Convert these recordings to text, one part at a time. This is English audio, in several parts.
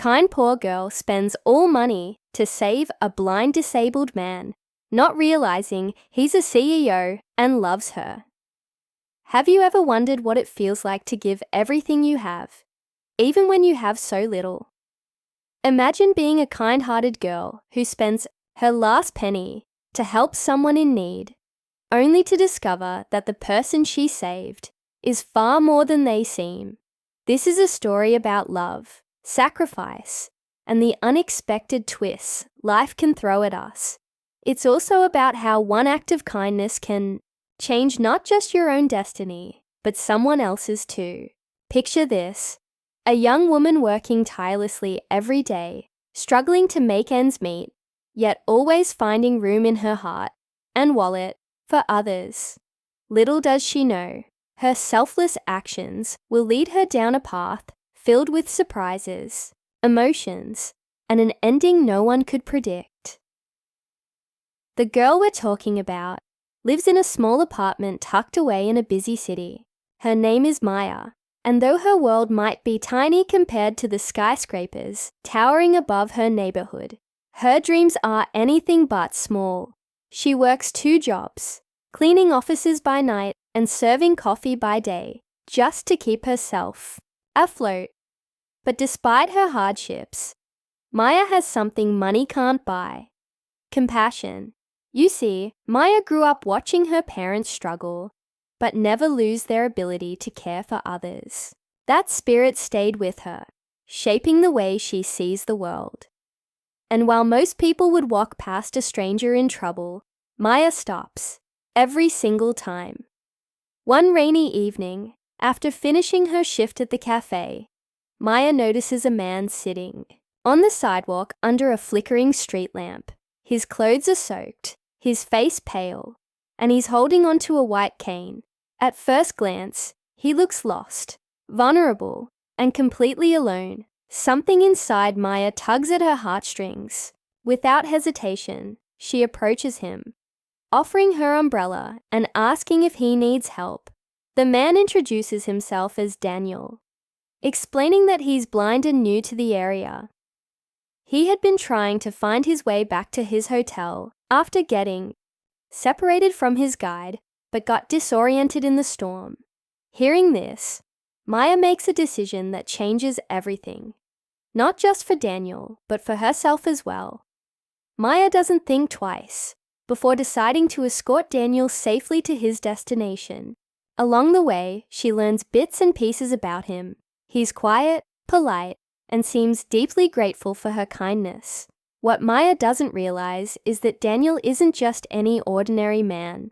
kind poor girl spends all money to save a blind disabled man, not realizing he's a CEO and loves her. Have you ever wondered what it feels like to give everything you have, even when you have so little? Imagine being a kind-hearted girl who spends her last penny to help someone in need, only to discover that the person she saved is far more than they seem. This is a story about love, sacrifice, and the unexpected twists life can throw at us. It's also about how one act of kindness can change not just your own destiny, but someone else's too. Picture this: a young woman working tirelessly every day, struggling to make ends meet, yet always finding room in her heart and wallet for others. Little does she know, her selfless actions will lead her down a path filled with surprises, emotions, and an ending no one could predict. The girl we're talking about lives in a small apartment tucked away in a busy city. Her name is Maya, and though her world might be tiny compared to the skyscrapers towering above her neighborhood, her dreams are anything but small. She works 2 jobs, cleaning offices by night and serving coffee by day, just to keep herself afloat. But despite her hardships, Maya has something money can't buy: compassion. You see, Maya grew up watching her parents struggle, but never lose their ability to care for others. That spirit stayed with her, shaping the way she sees the world. And while most people would walk past a stranger in trouble, Maya stops, every single time. One rainy evening, after finishing her shift at the cafe, Maya notices a man sitting on the sidewalk under a flickering street lamp. His clothes are soaked, his face pale, and he's holding onto a white cane. At first glance, he looks lost, vulnerable, and completely alone. Something inside Maya tugs at her heartstrings. Without hesitation, she approaches him, offering her umbrella and asking if he needs help. The man introduces himself as Daniel, explaining that he's blind and new to the area. He had been trying to find his way back to his hotel after getting separated from his guide, but got disoriented in the storm. Hearing this, Maya makes a decision that changes everything. Not just for Daniel, but for herself as well. Maya doesn't think twice before deciding to escort Daniel safely to his destination. Along the way, she learns bits and pieces about him. He's quiet, polite, and seems deeply grateful for her kindness. What Maya doesn't realize is that Daniel isn't just any ordinary man.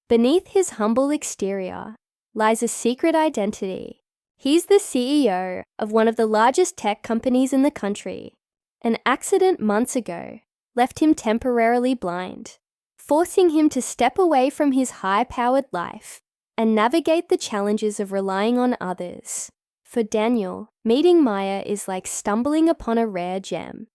Beneath his humble exterior lies a secret identity. He's the CEO of one of the largest tech companies in the country. An accident months ago left him temporarily blind, forcing him to step away from his high-powered life and navigate the challenges of relying on others. For Daniel, meeting Maya is like stumbling upon a rare gem,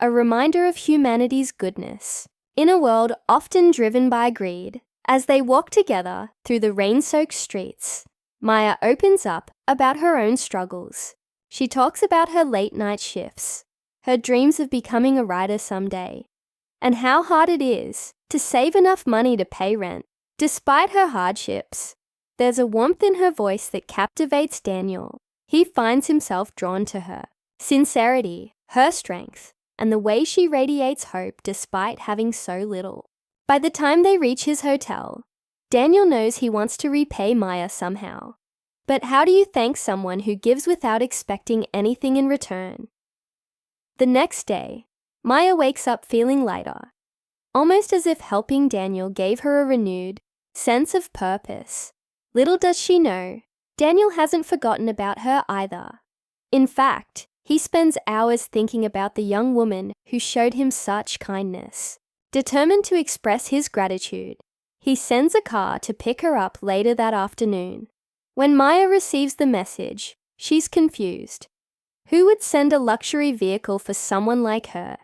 a reminder of humanity's goodness in a world often driven by greed. As they walk together through the rain-soaked streets, Maya opens up about her own struggles. She talks about her late-night shifts, her dreams of becoming a writer someday, and how hard it is to save enough money to pay rent. Despite her hardships, there's a warmth in her voice that captivates Daniel. He finds himself drawn to her sincerity, her strength, and the way she radiates hope despite having so little. By the time they reach his hotel, Daniel knows he wants to repay Maya somehow. But how do you thank someone who gives without expecting anything in return? The next day, Maya wakes up feeling lighter, almost as if helping Daniel gave her a renewed sense of purpose. Little does she know, Daniel hasn't forgotten about her either. In fact, he spends hours thinking about the young woman who showed him such kindness. Determined to express his gratitude, he sends a car to pick her up later that afternoon. When Maya receives the message, she's confused. Who would send a luxury vehicle for someone like her?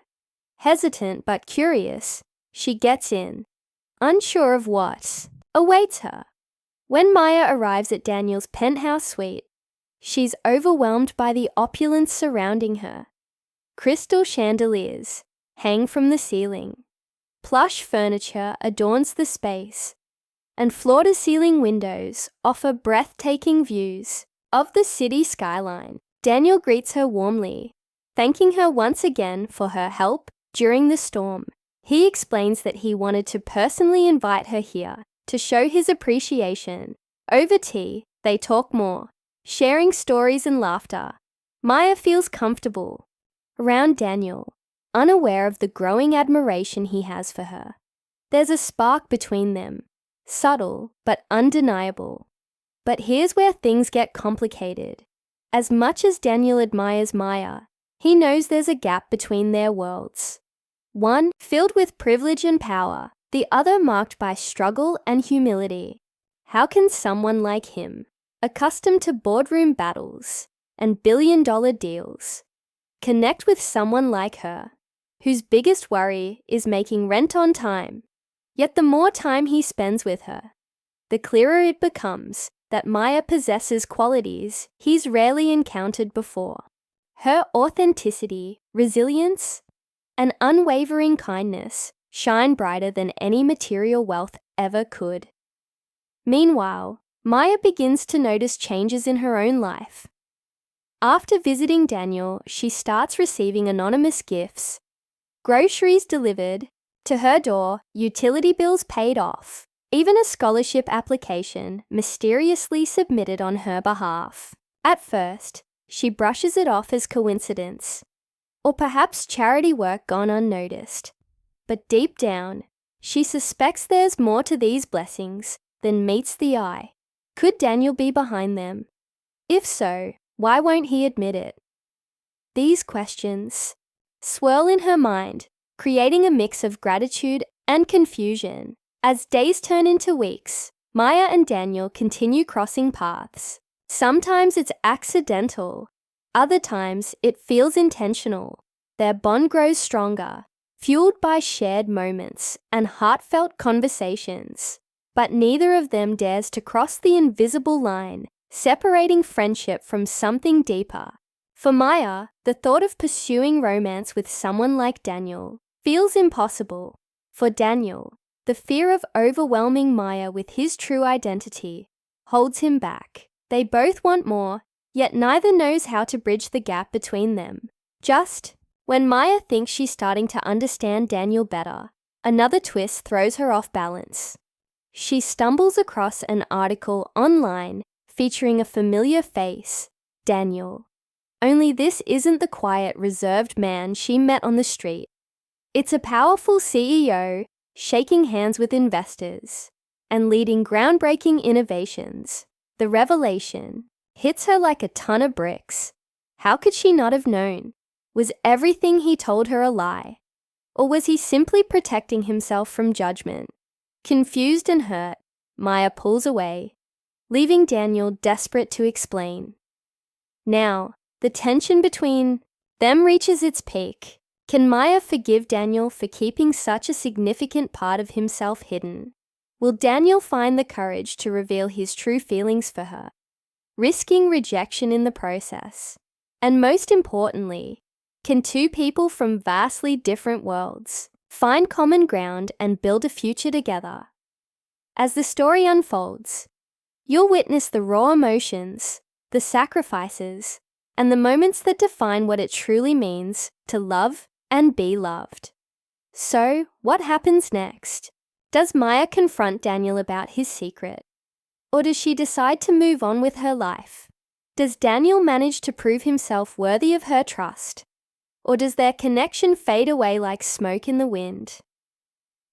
Hesitant but curious, she gets in, unsure of what awaits her. When Maya arrives at Daniel's penthouse suite, she's overwhelmed by the opulence surrounding her. Crystal chandeliers hang from the ceiling. Plush furniture adorns the space, and floor-to-ceiling windows offer breathtaking views of the city skyline. Daniel greets her warmly, thanking her once again for her help during the storm. He explains that he wanted to personally invite her here to show his appreciation. Over tea, they talk more, sharing stories and laughter. Maya feels comfortable around Daniel, unaware of the growing admiration he has for her. There's a spark between them, subtle but undeniable. But here's where things get complicated. As much as Daniel admires Maya, he knows there's a gap between their worlds. One filled with privilege and power, the other marked by struggle and humility. How can someone like him, accustomed to boardroom battles and billion-dollar deals, connect with someone like her, whose biggest worry is making rent on time? Yet the more time he spends with her, the clearer it becomes that Maya possesses qualities he's rarely encountered before. Her authenticity, resilience, and unwavering kindness shine brighter than any material wealth ever could. Meanwhile, Maya begins to notice changes in her own life. After visiting Daniel, she starts receiving anonymous gifts, groceries delivered to her door, utility bills paid off, even a scholarship application mysteriously submitted on her behalf. At first, she brushes it off as coincidence, or perhaps charity work gone unnoticed. But deep down, she suspects there's more to these blessings than meets the eye. Could Daniel be behind them? If so, why won't he admit it? These questions swirl in her mind, creating a mix of gratitude and confusion. As days turn into weeks, Maya and Daniel continue crossing paths. Sometimes it's accidental, other times it feels intentional. Their bond grows stronger, fueled by shared moments and heartfelt conversations. But neither of them dares to cross the invisible line, separating friendship from something deeper. For Maya, the thought of pursuing romance with someone like Daniel feels impossible. For Daniel, the fear of overwhelming Maya with his true identity holds him back. They both want more, yet neither knows how to bridge the gap between them. Just when Maya thinks she's starting to understand Daniel better, another twist throws her off balance. She stumbles across an article online featuring a familiar face, Daniel. Only this isn't the quiet, reserved man she met on the street. It's a powerful CEO shaking hands with investors and leading groundbreaking innovations. The revelation hits her like a ton of bricks. How could she not have known? Was everything he told her a lie? Or was he simply protecting himself from judgment? Confused and hurt, Maya pulls away, leaving Daniel desperate to explain. Now, the tension between them reaches its peak. Can Maya forgive Daniel for keeping such a significant part of himself hidden? Will Daniel find the courage to reveal his true feelings for her, risking rejection in the process? And most importantly, can two people from vastly different worlds find common ground and build a future together? As the story unfolds, you'll witness the raw emotions, the sacrifices, and the moments that define what it truly means to love and be loved. So, what happens next? Does Maya confront Daniel about his secret? Or does she decide to move on with her life? Does Daniel manage to prove himself worthy of her trust? Or does their connection fade away like smoke in the wind?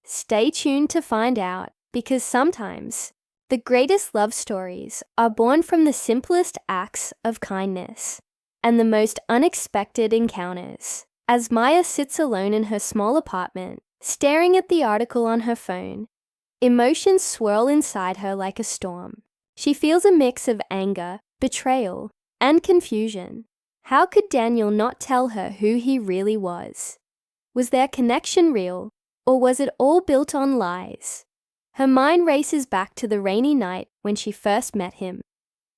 Stay tuned to find out, because sometimes the greatest love stories are born from the simplest acts of kindness and the most unexpected encounters. As Maya sits alone in her small apartment, staring at the article on her phone, emotions swirl inside her like a storm. She feels a mix of anger, betrayal, and confusion. How could Daniel not tell her who he really was? Was their connection real, or was it all built on lies? Her mind races back to the rainy night when she first met him.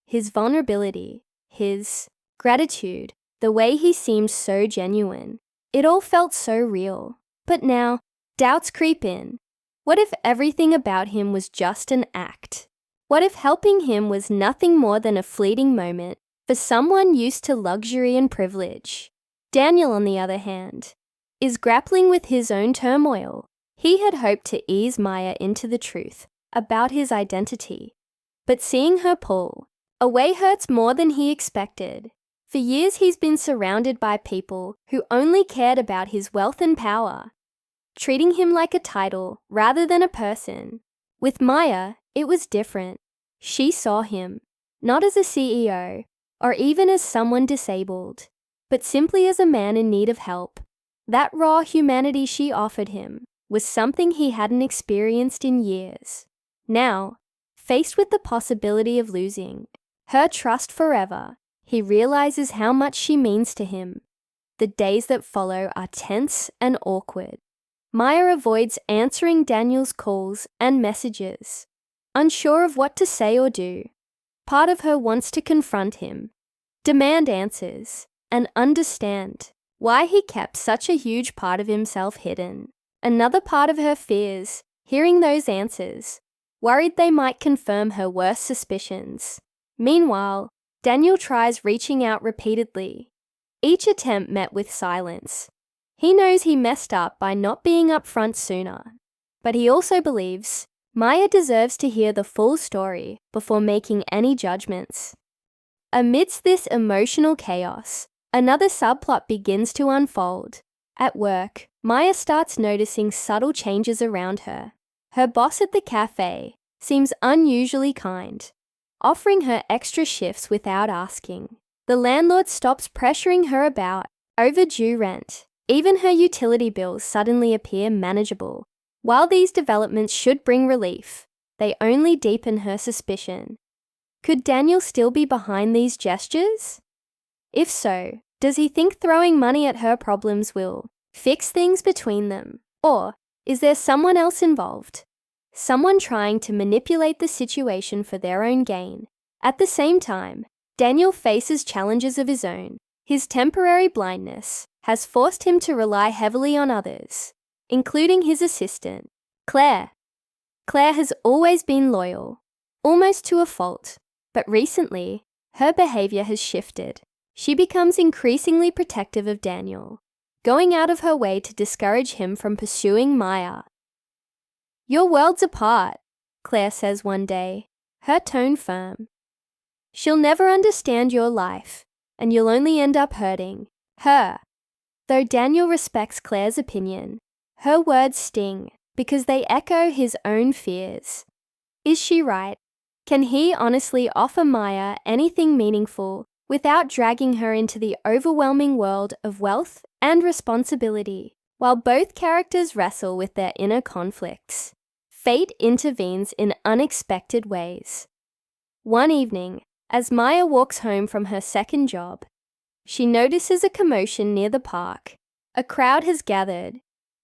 His vulnerability, his gratitude, The way he seemed so genuine. It all felt so real. But now, doubts creep in. What if everything about him was just an act? What if helping him was nothing more than a fleeting moment for someone used to luxury and privilege? Daniel, on the other hand, is grappling with his own turmoil. He had hoped to ease Maya into the truth about his identity. But seeing her pull away hurts more than he expected. For years he's been surrounded by people who only cared about his wealth and power, treating him like a title rather than a person. With Maya, it was different. She saw him, not as a CEO, or even as someone disabled, but simply as a man in need of help. That raw humanity she offered him was something he hadn't experienced in years. Now, faced with the possibility of losing her trust forever, he realizes how much she means to him. The days that follow are tense and awkward. Maya avoids answering Daniel's calls and messages, unsure of what to say or do. Part of her wants to confront him, demand answers, and understand why he kept such a huge part of himself hidden. Another part of her fears hearing those answers, worried they might confirm her worst suspicions. Meanwhile, Daniel tries reaching out repeatedly. Each attempt met with silence. He knows he messed up by not being upfront sooner, but he also believes Maya deserves to hear the full story before making any judgments. Amidst this emotional chaos, another subplot begins to unfold. At work, Maya starts noticing subtle changes around her. Her boss at the cafe seems unusually kind, offering her extra shifts without asking. The landlord stops pressuring her about overdue rent. Even her utility bills suddenly appear manageable. While these developments should bring relief, they only deepen her suspicion. Could Daniel still be behind these gestures? If so, does he think throwing money at her problems will fix things between them? Or is there someone else involved? Someone trying to manipulate the situation for their own gain. At the same time, Daniel faces challenges of his own. His temporary blindness has forced him to rely heavily on others, including his assistant, Claire. Claire has always been loyal, almost to a fault, but recently, her behavior has shifted. She becomes increasingly protective of Daniel, going out of her way to discourage him from pursuing Maya. "Your worlds apart," Claire says one day, her tone firm. "She'll never understand your life, and you'll only end up hurting her." Though Daniel respects Claire's opinion, her words sting because they echo his own fears. Is she right? Can he honestly offer Maya anything meaningful without dragging her into the overwhelming world of wealth and responsibility? While both characters wrestle with their inner conflicts, fate intervenes in unexpected ways. One evening, as Maya walks home from her second job, she notices a commotion near the park. A crowd has gathered,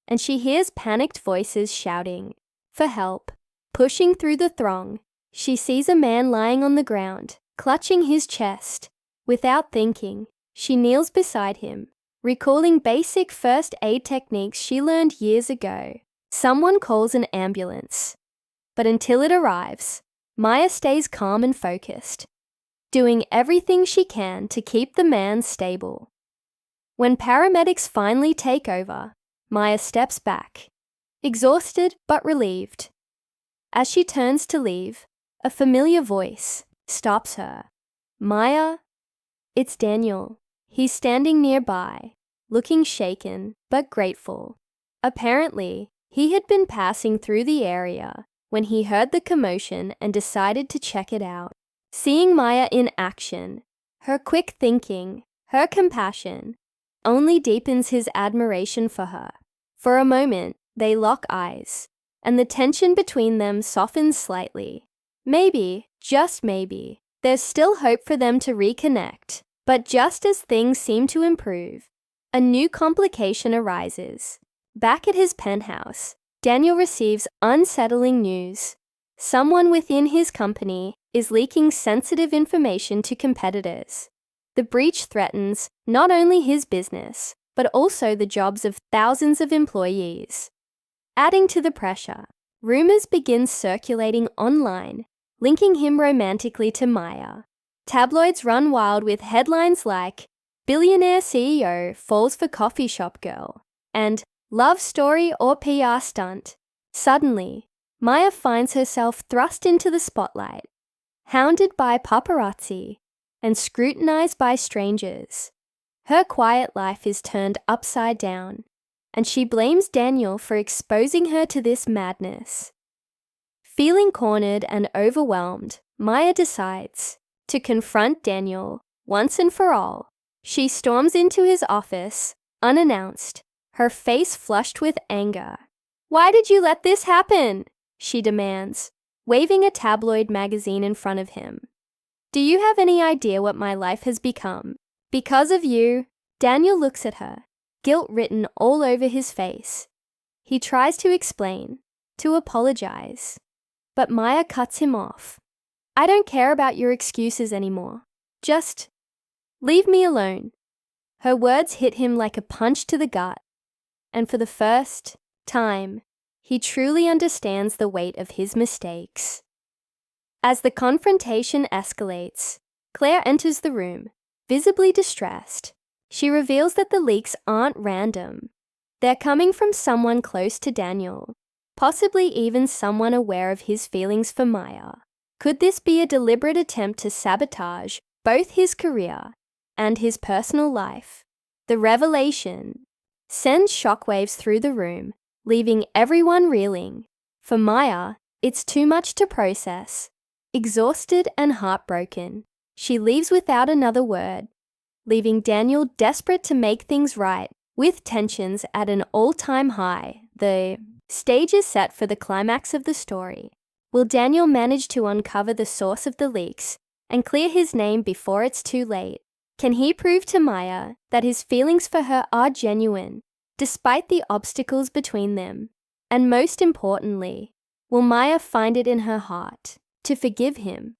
and she hears panicked voices shouting for help. Pushing through the throng, she sees a man lying on the ground, clutching his chest. Without thinking, she kneels beside him, recalling basic first aid techniques she learned years ago. Someone calls an ambulance. But until it arrives, Maya stays calm and focused, doing everything she can to keep the man stable. When paramedics finally take over, Maya steps back, exhausted but relieved. As she turns to leave, a familiar voice stops her. "Maya?" It's Daniel. He's standing nearby, looking shaken but grateful. Apparently, he had been passing through the area when he heard the commotion and decided to check it out. Seeing Maya in action, her quick thinking, her compassion, only deepens his admiration for her. For a moment, they lock eyes, and the tension between them softens slightly. Maybe, just maybe, there's still hope for them to reconnect. But just as things seem to improve, a new complication arises. Back at his penthouse, Daniel receives unsettling news. Someone within his company is leaking sensitive information to competitors. The breach threatens not only his business, but also the jobs of thousands of employees. Adding to the pressure, rumors begin circulating online, linking him romantically to Maya. Tabloids run wild with headlines like "Billionaire CEO falls for coffee shop girl" and "Love story or PR stunt." Suddenly, Maya finds herself thrust into the spotlight, hounded by paparazzi and scrutinized by strangers. Her quiet life is turned upside down, and she blames Daniel for exposing her to this madness. Feeling cornered and overwhelmed, Maya decides to confront Daniel once and for all. She storms into his office, unannounced, her face flushed with anger. "Why did you let this happen?" she demands, waving a tabloid magazine in front of him. "Do you have any idea what my life has become? Because of you." Daniel looks at her, guilt written all over his face. He tries to explain, to apologize, but Maya cuts him off. "I don't care about your excuses anymore. Just leave me alone." Her words hit him like a punch to the gut, and for the first time, he truly understands the weight of his mistakes. As the confrontation escalates, Claire enters the room, visibly distressed. She reveals that the leaks aren't random. They're coming from someone close to Daniel, possibly even someone aware of his feelings for Maya. Could this be a deliberate attempt to sabotage both his career and his personal life? The revelation sends shockwaves through the room, leaving everyone reeling. For Maya, it's too much to process. Exhausted and heartbroken, she leaves without another word, leaving Daniel desperate to make things right, with tensions at an all-time high. The stage is set for the climax of the story. Will Daniel manage to uncover the source of the leaks and clear his name before it's too late? Can he prove to Maya that his feelings for her are genuine, despite the obstacles between them? And most importantly, will Maya find it in her heart to forgive him?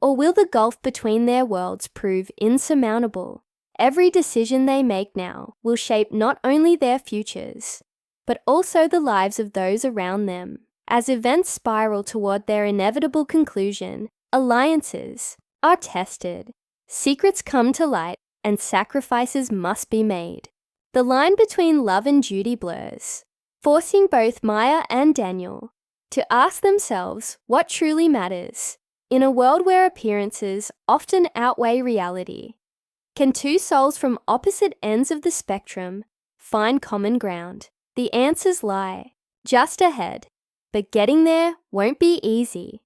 Or will the gulf between their worlds prove insurmountable? Every decision they make now will shape not only their futures, but also the lives of those around them. As events spiral toward their inevitable conclusion, alliances are tested, secrets come to light, and sacrifices must be made. The line between love and duty blurs, forcing both Maya and Daniel to ask themselves what truly matters. In a world where appearances often outweigh reality, can two souls from opposite ends of the spectrum find common ground? The answers lie just ahead, but getting there won't be easy.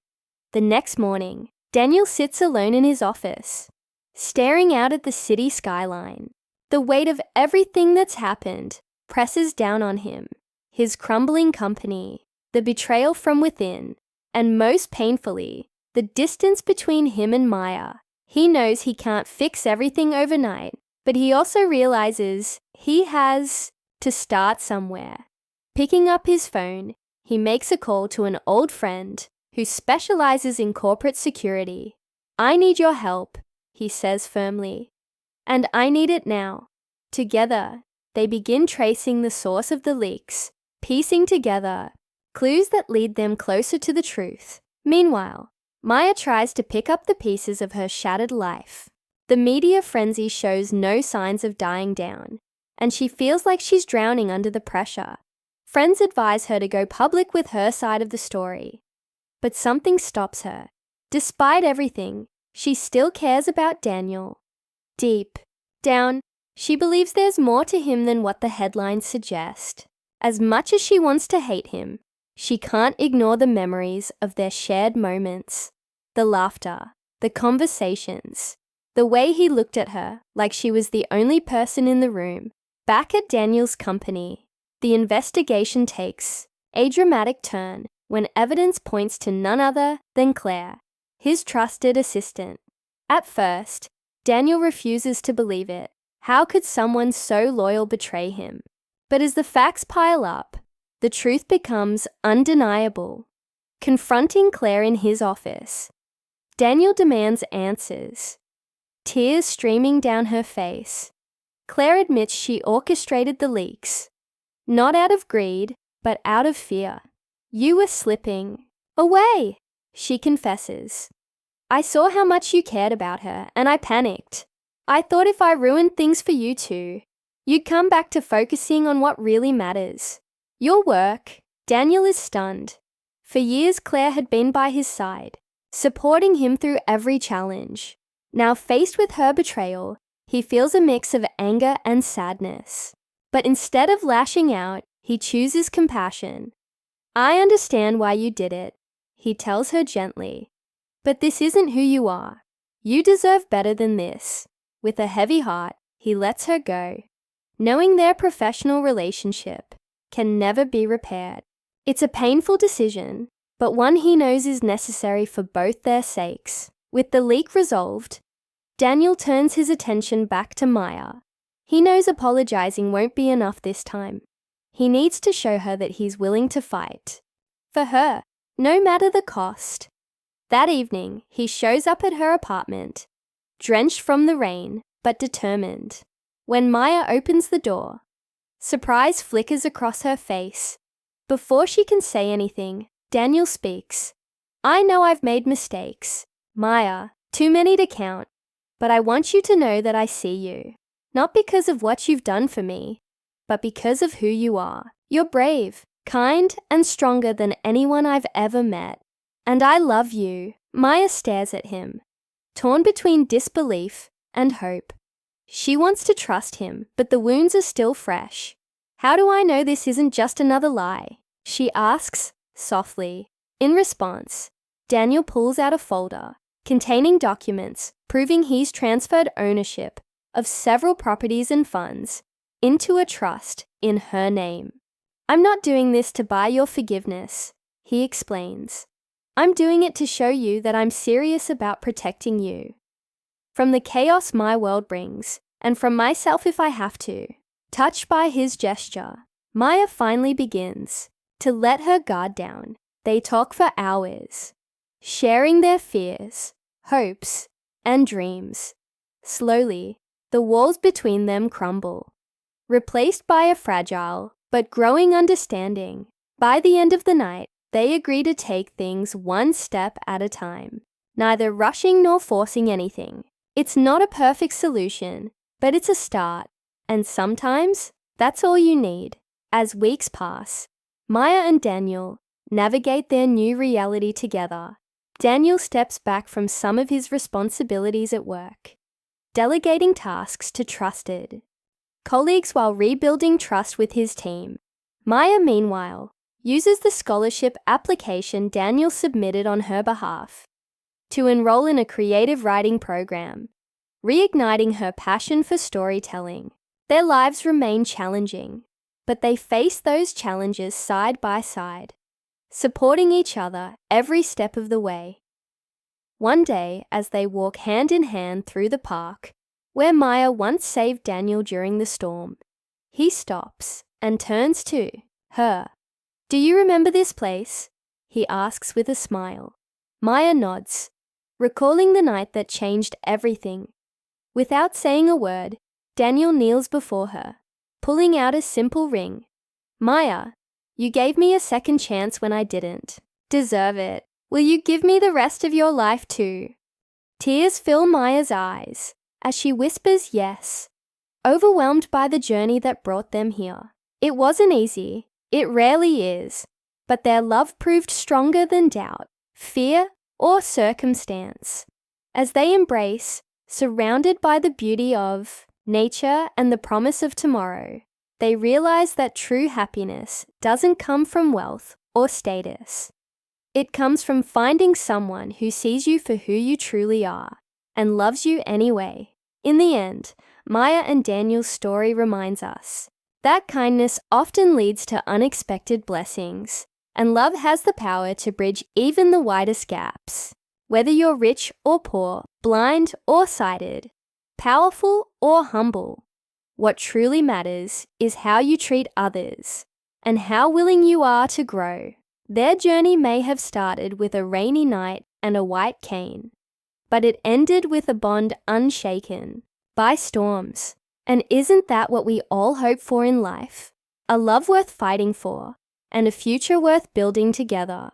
The next morning, Daniel sits alone in his office, staring out at the city skyline. The weight of everything that's happened presses down on him. His crumbling company, the betrayal from within, and most painfully, the distance between him and Maya. He knows he can't fix everything overnight, but he also realizes he has to start somewhere. Picking up his phone, he makes a call to an old friend who specializes in corporate security. "I need your help," he says firmly, "and I need it now." Together, they begin tracing the source of the leaks, piecing together clues that lead them closer to the truth. Meanwhile, Maya tries to pick up the pieces of her shattered life. The media frenzy shows no signs of dying down, and she feels like she's drowning under the pressure. Friends advise her to go public with her side of the story, but something stops her. Despite everything, she still cares about Daniel. Deep down, she believes there's more to him than what the headlines suggest. As much as she wants to hate him, she can't ignore the memories of their shared moments, the laughter, the conversations, the way he looked at her like she was the only person in the room. Back at Daniel's company, the investigation takes a dramatic turn when evidence points to none other than Claire, his trusted assistant. At first, Daniel refuses to believe it. How could someone so loyal betray him? But as the facts pile up, the truth becomes undeniable. Confronting Claire in his office, Daniel demands answers. tears streaming down her face. Claire admits she orchestrated the leaks. Not out of greed, but out of fear. You were slipping away, she confesses. I saw how much you cared about her, and I panicked. I thought if I ruined things for you two, you'd come back to focusing on what really matters. Your work. Daniel is stunned. For years, Claire had been by his side, supporting him through every challenge. Now faced with her betrayal, he feels a mix of anger and sadness. But instead of lashing out, he chooses compassion. I understand why you did it, he tells her gently. But this isn't who you are. You deserve better than this. With a heavy heart, he lets her go, knowing their professional relationship can never be repaired. It's a painful decision, but one he knows is necessary for both their sakes. With the leak resolved, Daniel turns his attention back to Maya. He knows apologizing won't be enough this time. He needs to show her that he's willing to fight. For her, no matter the cost. That evening, he shows up at her apartment, drenched from the rain, but determined. When Maya opens the door, surprise flickers across her face. Before she can say anything, Daniel speaks. I know I've made mistakes, Maya, too many to count, but I want you to know that I see you. Not because of what you've done for me, but because of who you are. You're brave, kind, and stronger than anyone I've ever met. And I love you. Maya stares at him, torn between disbelief and hope. She wants to trust him, but the wounds are still fresh. How do I know this isn't just another lie? She asks, softly. In response, Daniel pulls out a folder containing documents proving he's transferred ownership of several properties and funds into a trust in her name. I'm not doing this to buy your forgiveness, he explains. I'm doing it to show you that I'm serious about protecting you. From the chaos my world brings, and from myself if I have to. Touched by his gesture, Maya finally begins to let her guard down. They talk for hours, sharing their fears, hopes, and dreams. Slowly, the walls between them crumble, replaced by a fragile but growing understanding. By the end of the night, they agree to take things one step at a time, neither rushing nor forcing anything. It's not a perfect solution, but it's a start, and sometimes that's all you need. As weeks pass, Maya and Daniel navigate their new reality together. Daniel steps back from some of his responsibilities at work, delegating tasks to trusted colleagues while rebuilding trust with his team. Maya, meanwhile, uses the scholarship application Daniel submitted on her behalf to enroll in a creative writing program, reigniting her passion for storytelling. Their lives remain challenging, but they face those challenges side by side, supporting each other every step of the way. One day, as they walk hand in hand through the park, where Maya once saved Daniel during the storm, he stops and turns to her. Do you remember this place? He asks with a smile. Maya nods, recalling the night that changed everything. Without saying a word, Daniel kneels before her, pulling out a simple ring. Maya, you gave me a second chance when I didn't deserve it. Will you give me the rest of your life too? Tears fill Maya's eyes as she whispers yes, overwhelmed by the journey that brought them here. It wasn't easy. It rarely is, but their love proved stronger than doubt, fear, or circumstance. As they embrace, surrounded by the beauty of nature and the promise of tomorrow, they realize that true happiness doesn't come from wealth or status. It comes from finding someone who sees you for who you truly are and loves you anyway. In the end, Maya and Daniel's story reminds us that kindness often leads to unexpected blessings, and love has the power to bridge even the widest gaps. Whether you're rich or poor, blind or sighted, powerful or humble, what truly matters is how you treat others and how willing you are to grow. Their journey may have started with a rainy night and a white cane, but it ended with a bond unshaken by storms. And isn't that what we all hope for in life? A love worth fighting for, and a future worth building together.